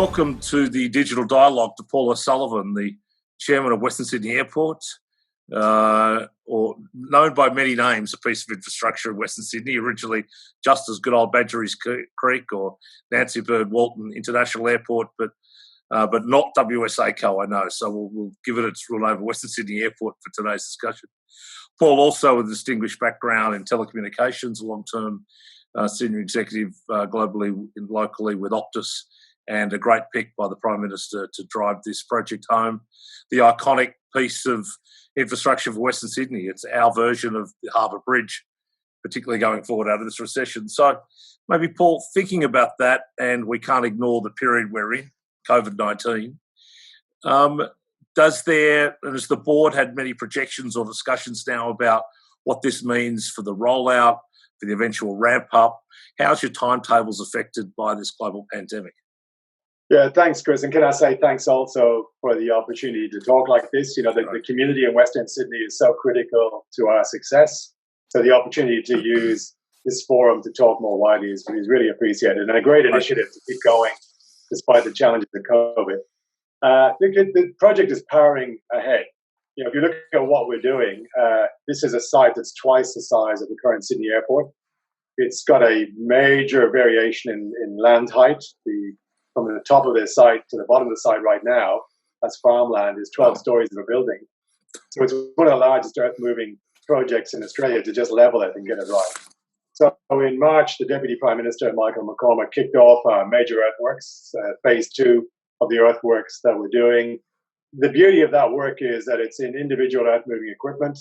welcome to the Digital Dialogue to Paul O'Sullivan, the Chairman of Western Sydney Airport, or known by many names, a piece of infrastructure in Western Sydney, originally just as good old Badgerys Creek or Nancy Bird Walton International Airport, but not WSACO, I know. So we'll give it its real name, Western Sydney Airport, for today's discussion. Paul, also with a distinguished background in telecommunications, a long-term senior executive globally and locally with Optus, and a great pick by the Prime Minister to drive this project home. The iconic piece of infrastructure for Western Sydney. It's our version of the Harbour Bridge, particularly going forward out of this recession. So maybe, Paul, thinking about that, and we can't ignore the period we're in, COVID-19, has the board had many projections or discussions now about what this means for the rollout, for the eventual ramp up? How's your timetables affected by this global pandemic? Yeah, thanks, Chris. And can I say thanks also for the opportunity to talk like this? You know, the community in Western Sydney is so critical to our success. So the opportunity to use this forum to talk more widely is really appreciated, and a great initiative to keep going despite the challenges of COVID. The project is powering ahead. You know, if you look at what we're doing, this is a site that's twice the size of the current Sydney airport. It's got a major variation in land height. From the top of the site to the bottom of the site right now, that's farmland, is 12 stories of a building. So it's one of the largest earth-moving projects in Australia to just level it and get it right. So in March, the Deputy Prime Minister, Michael McCormack, kicked off our major earthworks, phase 2 of the earthworks that we're doing. The beauty of that work is that it's in individual earth-moving equipment.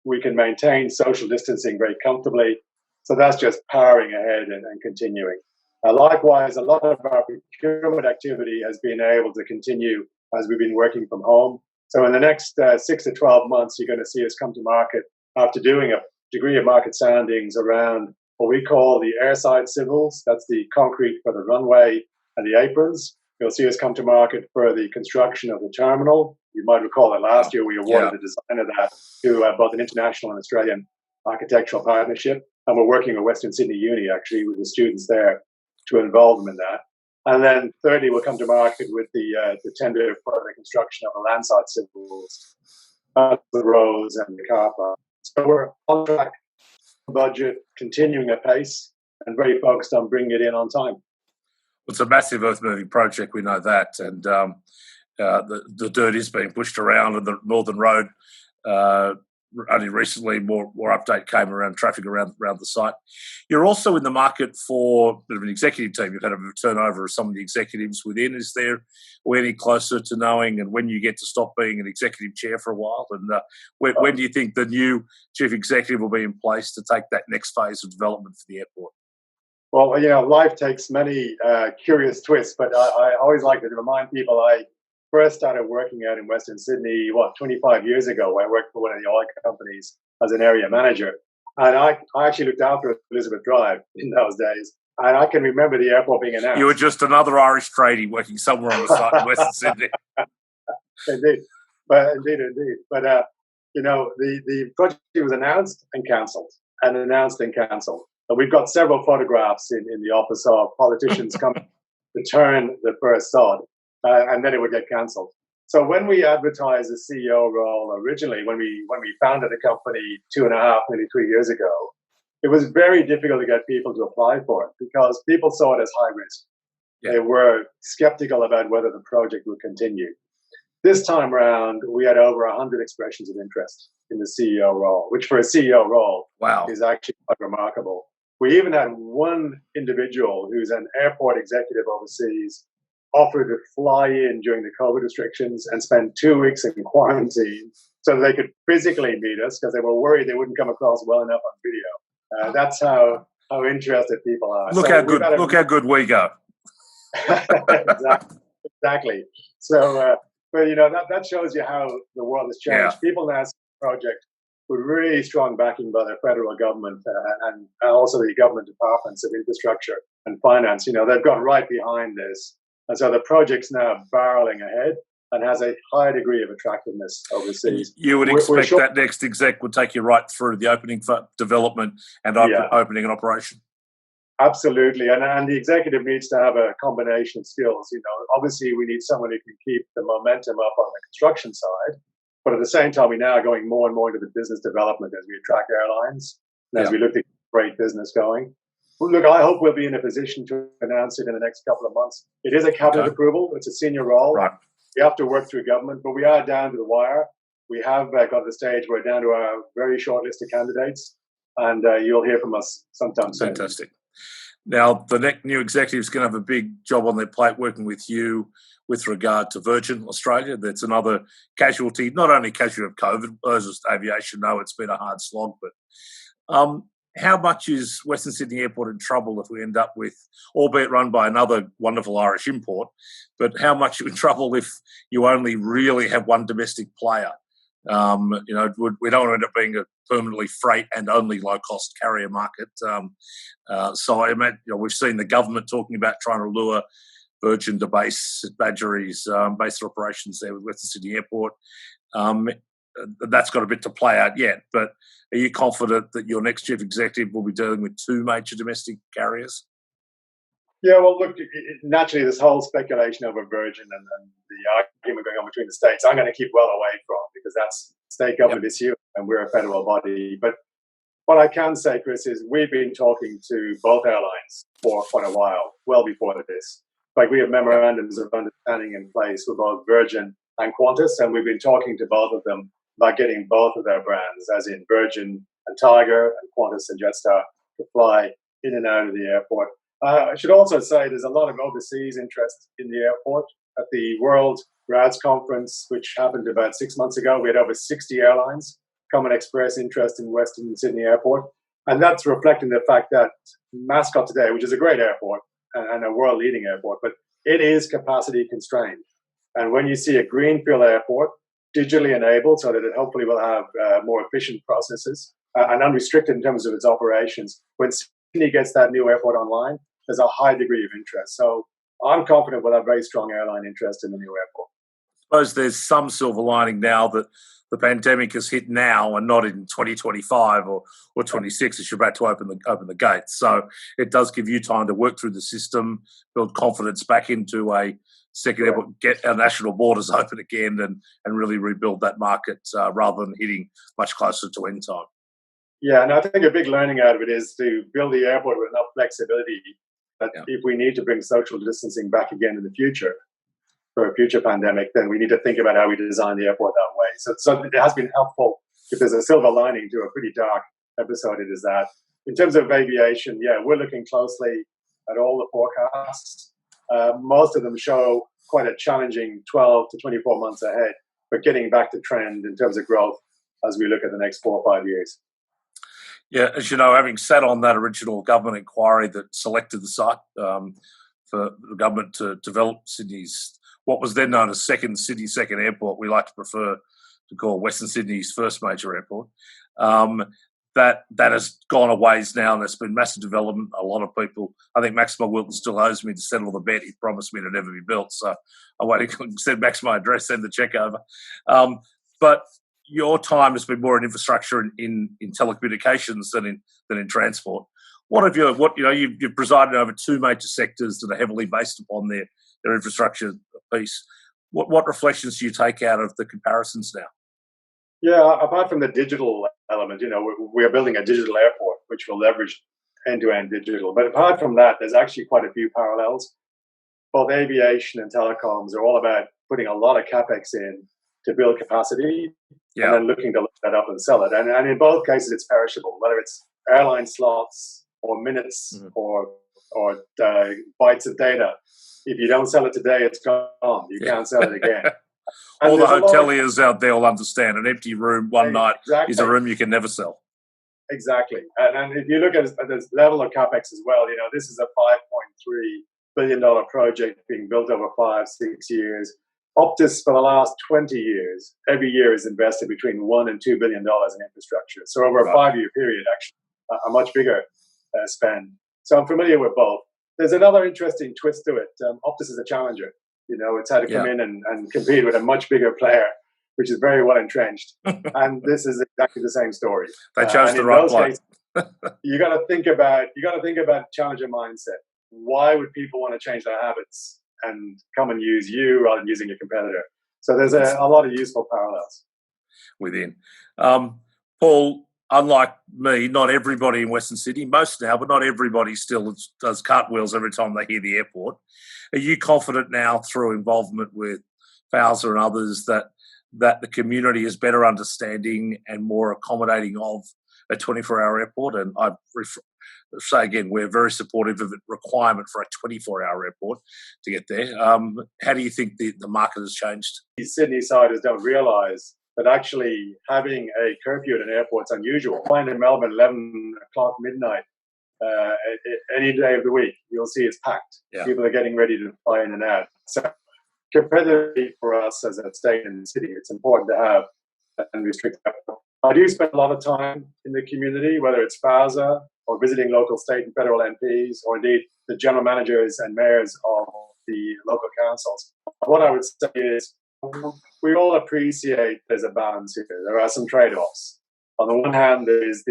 We can maintain social distancing very comfortably. So that's just powering ahead and continuing. Likewise, a lot of our procurement activity has been able to continue as we've been working from home. So in the next 6 to 12 months, you're going to see us come to market after doing a degree of market soundings around what we call the airside civils. That's the concrete for the runway and the aprons. You'll see us come to market for the construction of the terminal. You might recall that last year we awarded the design of that to both an international and Australian architectural partnership. And we're working with Western Sydney Uni, actually, with the students there to involve them in that. And then thirdly, we'll come to market with the tender for the construction of the landside civils, the roads and the car park. So we're on track, budget, continuing at pace, and very focused on bringing it in on time. It's a massive earth-moving project, we know that, and the dirt is being pushed around, and the Northern Road, only recently more update came around traffic around the site. You're also in the market for a bit of an executive team. You've had a turnover of some of the executives within. Are we any closer to knowing and when you get to stop being an executive chair for a while? And when do you think the new chief executive will be in place to take that next phase of development for the airport? Well, you know, life takes many curious twists, but I always like to remind people I first started working out in Western Sydney, 25 years ago. I worked for one of the oil companies as an area manager. And I actually looked after Elizabeth Drive in those days. And I can remember the airport being announced. You were just another Irish tradie working somewhere on the site in Western Sydney. Indeed. But, you know, the project was announced and cancelled, and announced and cancelled. And we've got several photographs in the office of politicians coming to turn the first sod. And then it would get cancelled. So when we advertised the CEO role originally, when we founded the company 2.5, maybe 3 years ago, it was very difficult to get people to apply for it because people saw it as high risk. Yeah. They were skeptical about whether the project would continue. This time around, we had over 100 expressions of interest in the CEO role, which for a CEO role is actually quite remarkable. We even had one individual who's an airport executive overseas offered to fly in during the COVID restrictions and spend 2 weeks in quarantine so they could physically meet us because they were worried they wouldn't come across well enough on video. That's how interested people are. Look how good we go. Exactly. So, but you know that shows you how the world has changed. Yeah. People now see the project with really strong backing by the federal government and also the government departments of infrastructure and finance. You know, they've gone right behind this. And so the project's now barreling ahead and has a high degree of attractiveness overseas. You would expect that next exec would take you right through the opening for development and opening and operation. Absolutely, and the executive needs to have a combination of skills. Obviously, we need someone who can keep the momentum up on the construction side, but at the same time, we're now going more and more into the business development as we attract airlines and as we look to great business going. Well, look, I hope we'll be in a position to announce it in the next couple of months. It is a cabinet approval; it's a senior role. Right. We have to work through government, but we are down to the wire. We have got to the stage where we're down to our very short list of candidates, and you'll hear from us sometime soon. Fantastic. Now, the next new executive is going to have a big job on their plate working with you with regard to Virgin Australia. That's another casualty, not only casualty of COVID, as aviation. No, it's been a hard slog, but how much is Western Sydney Airport in trouble if we end up with, albeit run by another wonderful Irish import, but how much are you in trouble if you only really have one domestic player? We don't want to end up being a permanently freight and only low-cost carrier market. So I imagine, we've seen the government talking about trying to lure Virgin to base Badgerys, base their operations there with Western Sydney Airport. That's got a bit to play out yet, but are you confident that your next chief executive will be dealing with two major domestic carriers? Yeah, well, look, naturally, this whole speculation over Virgin and the argument going on between the states, I'm going to keep well away from, because that's state government issue and we're a federal body. But what I can say, Chris, is we've been talking to both airlines for quite a while, well before this. Like, we have memorandums of understanding in place for both Virgin and Qantas, and we've been talking to both of them about getting both of their brands, as in Virgin and Tiger and Qantas and Jetstar, to fly in and out of the airport. I should also say there's a lot of overseas interest in the airport. At the World RADS conference, which happened about 6 months ago, we had over 60 airlines come and express interest in Western Sydney Airport. And that's reflecting the fact that Mascot today, which is a great airport and a world-leading airport, but it is capacity constrained. And when you see a greenfield airport, digitally enabled so that it hopefully will have more efficient processes and unrestricted in terms of its operations, when Sydney gets that new airport online, there's a high degree of interest. So I'm confident we'll have very strong airline interest in the new airport. I suppose there's some silver lining now that the pandemic has hit now and not in 2025 or 26 as you're about to open the gates. So it does give you time to work through the system, build confidence back into a second airport, get our national borders open again and really rebuild that market rather than hitting much closer to end time. Yeah, and I think a big learning out of it is to build the airport with enough flexibility that if we need to bring social distancing back again in the future for a future pandemic, then we need to think about how we design the airport that way. So it has been helpful. If there's a silver lining to a pretty dark episode, it is that. In terms of aviation, we're looking closely at all the forecasts. Most of them show quite a challenging 12 to 24 months ahead, but getting back to trend in terms of growth as we look at the next 4 or 5 years. Yeah, as you know, having sat on that original government inquiry that selected the site for the government to develop Sydney's, what was then known as Sydney's second airport, we like to prefer to call Western Sydney's first major airport, that has gone a ways now, and there's been massive development. A lot of people, I think Maximo Wilton still owes me to settle the bet. He promised me to never be built, so I won't send Max my address, send the check over. But your time has been more in infrastructure in telecommunications than in transport. You've presided over two major sectors that are heavily based upon their infrastructure piece. What reflections do you take out of the comparisons now? Yeah, apart from the digital element, we are building a digital airport which will leverage end-to-end digital. But apart from that, there's actually quite a few parallels. Both aviation and telecoms are all about putting a lot of capex in to build capacity and then looking to look that up and sell it. And in both cases, it's perishable, whether it's airline slots or minutes or bytes of data. If you don't sell it today, it's gone. You can't sell it again. All the hoteliers out there will understand an empty room one night is a room you can never sell. Exactly. And if you look at this level of capex as well, this is a $5.3 billion project being built over 5-6 years. Optus, for the last 20 years, every year has invested between $1 and $2 billion in infrastructure. So over a 5-year period, actually, a much bigger spend. So I'm familiar with both. There's another interesting twist to it. Optus is a challenger. It's had to come in and compete with a much bigger player, which is very well entrenched. And this is exactly the same story. They chose the right place. you got to think about challenger mindset. Why would people want to change their habits and come and use you rather than using your competitor? So there's a lot of useful parallels within. Paul, unlike me, not everybody in Western Sydney, most now, but not everybody still does cartwheels every time they hear the airport. Are you confident now through involvement with Fowler and others that the community is better understanding and more accommodating of a 24-hour airport? And I say again, we're very supportive of the requirement for a 24-hour airport to get there. How do you think the market has changed? The Sydney siders don't realise that actually having a curfew at an airport's unusual. Flying in Melbourne, 11 o'clock midnight, any day of the week, you'll see it's packed. Yeah. People are getting ready to fly in and out. So competitively for us as a state and city, it's important to have and restrict that. I do spend a lot of time in the community, whether it's FASA or visiting local state and federal MPs, or indeed the general managers and mayors of the local councils. What I would say is we all appreciate there's a balance here. There are some trade-offs. On the one hand, there is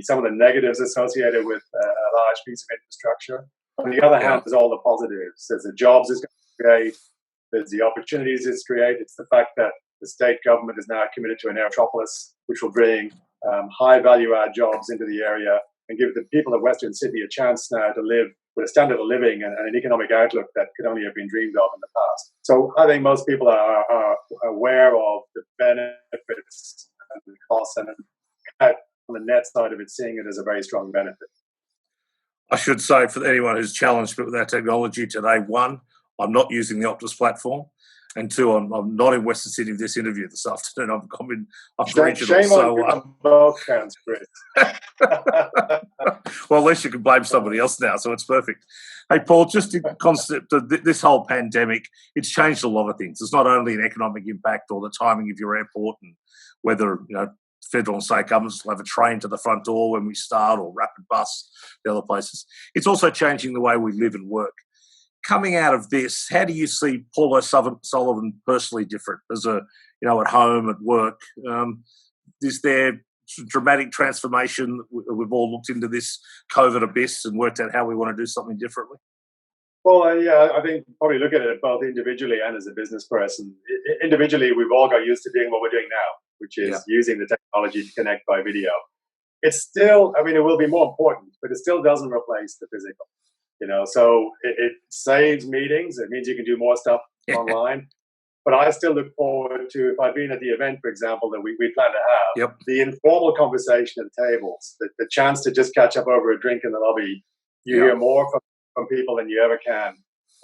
some of the negatives associated with a large piece of infrastructure. On the other hand, there's all the positives. There's the jobs it's going to create. There's the opportunities it's create. It's the fact that the state government is now committed to an aerotropolis, which will bring high value-add jobs into the area and give the people of Western Sydney a chance now to live with a standard of living and an economic outlook that could only have been dreamed of in the past. So I think most people are aware of the benefits and the costs, and on the net side of it, seeing it as a very strong benefit. I should say, for anyone who's challenged with our technology today, one, I'm not using the Optus platform, and two, I'm not in Western Sydney for this interview this afternoon. I'm regional. Shame on both counts, Chris. Well, at least you can blame somebody else now, so it's perfect. Hey, Paul, just the concept of this whole pandemic, it's changed a lot of things. It's not only an economic impact or the timing of your airport and whether, federal and state governments will have a train to the front door when we start, or rapid bus, the other places. It's also changing the way we live and work. Coming out of this, how do you see Paul O'Sullivan personally different as at home, at work? Is there dramatic transformation? We've all looked into this COVID abyss and worked out how we want to do something differently. Well, I think probably look at it both individually and as a business person. Individually, we've all got used to doing what we're doing now, which is using the technology to connect by video. It's still, it will be more important, but it still doesn't replace the physical. So it saves meetings. It means you can do more stuff online. But I still look forward to, if I've been at the event, for example, that we plan to have, the informal conversation at tables, the chance to just catch up over a drink in the lobby. You hear more from people than you ever can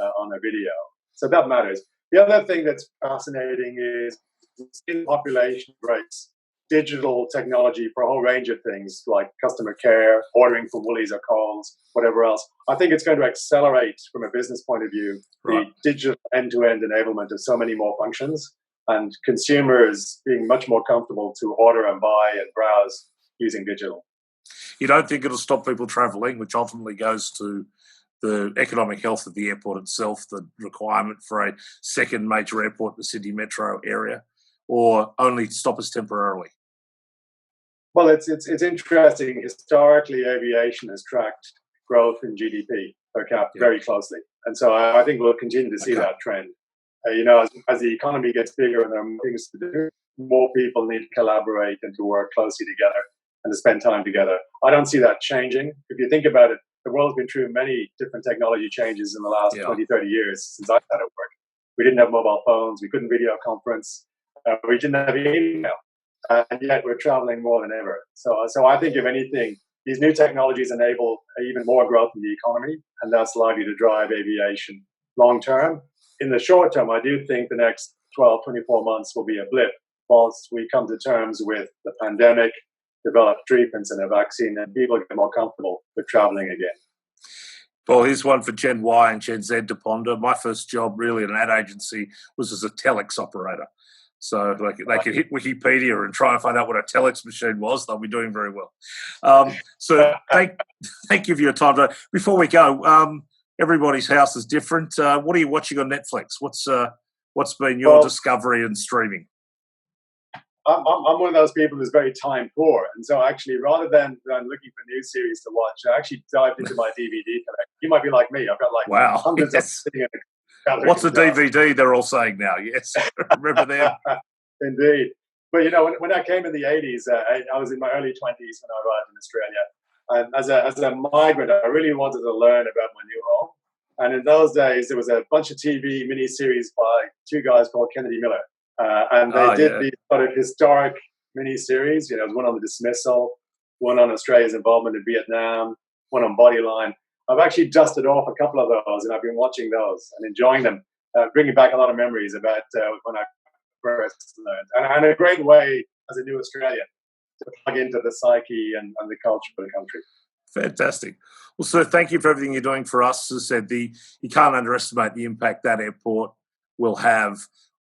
on a video. So that matters. The other thing that's fascinating is in population rates, digital technology for a whole range of things like customer care, ordering from Woolies or Coles, whatever else. I think it's going to accelerate from a business point of view the digital end-to-end enablement of so many more functions, and consumers being much more comfortable to order and buy and browse using digital. You don't think it'll stop people travelling, which ultimately goes to the economic health of the airport itself, the requirement for a second major airport in the Sydney metro area, or only stop us temporarily? Well, it's interesting. Historically, aviation has tracked growth in GDP per capita very closely, and so I think we'll continue to see that trend. As the economy gets bigger and there are more things to do, more people need to collaborate and to work closely together and to spend time together. I don't see that changing. If you think about it, the world's been through many different technology changes in the last 20, 30 years since I've had it work. We didn't have mobile phones. We couldn't video conference. We didn't have email. And yet we're traveling more than ever. So I think, if anything, these new technologies enable even more growth in the economy, and that's likely to drive aviation long term. In the short term, I do think the next 12, 24 months will be a blip whilst we come to terms with the pandemic, develop treatments and a vaccine, and people get more comfortable with traveling again. Well, here's one for Gen Y and Gen Z to ponder. My first job really in an ad agency was as a telex operator. So they could hit Wikipedia and try and find out what a telex machine was. They'll be doing very well. So thank you for your time. Before we go, everybody's house is different. What are you watching on Netflix? What's been your discovery in streaming? I'm one of those people who's very time poor, and so actually, rather than looking for new series to watch, I actually dived into my DVD collection. You might be like me; I've got like Wow. hundreds of Yes. sitting in the gallery. What's a DVD? They're all saying now. Yes. Remember them? Indeed. But when I came in the 80s, I was in my early 20s when I arrived in Australia. And as a migrant, I really wanted to learn about my new home. And in those days, there was a bunch of TV miniseries by two guys called Kennedy Miller. And they did these sort of historic miniseries. There was one on the dismissal, one on Australia's involvement in Vietnam, one on Bodyline. I've actually dusted off a couple of those, and I've been watching those and enjoying them, bringing back a lot of memories about when I first learned. And a great way as a new Australian to plug into the psyche and the culture of the country. Fantastic. Well, sir, thank you for everything you're doing for us. As I said, you can't underestimate the impact that airport will have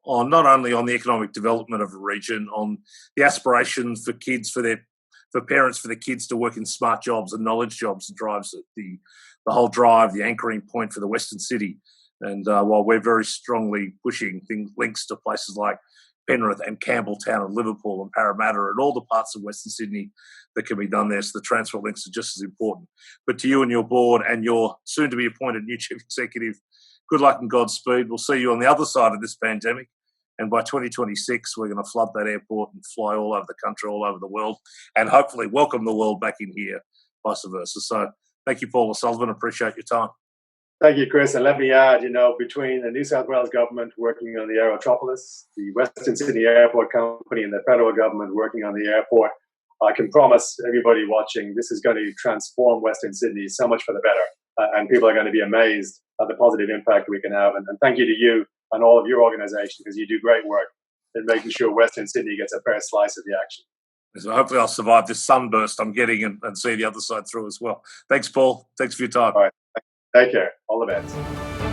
on not only on the economic development of a region, on the aspiration for kids, for parents, for their kids to work in smart jobs and knowledge jobs, that drives the whole drive, the anchoring point for the Western City. And while we're very strongly pushing links to places like Penrith and Campbelltown and Liverpool and Parramatta and all the parts of Western Sydney that can be done there, so the transport links are just as important. But to you and your board and your soon-to-be appointed new chief executive, good luck and Godspeed. We'll see you on the other side of this pandemic. And by 2026, we're going to flood that airport and fly all over the country, all over the world, and hopefully welcome the world back in here, vice versa. So thank you, Paul O'Sullivan. Appreciate your time. Thank you, Chris. And let me add, between the New South Wales government working on the Aerotropolis, the Western Sydney Airport Company, and the federal government working on the airport, I can promise everybody watching this is going to transform Western Sydney so much for the better. And people are going to be amazed at the positive impact we can have. And thank you to you and all of your organization, because you do great work in making sure Western Sydney gets a fair slice of the action. So hopefully I'll survive this sunburst I'm getting and see the other side through as well. Thanks, Paul. Thanks for your time. All right. Take care. All the best.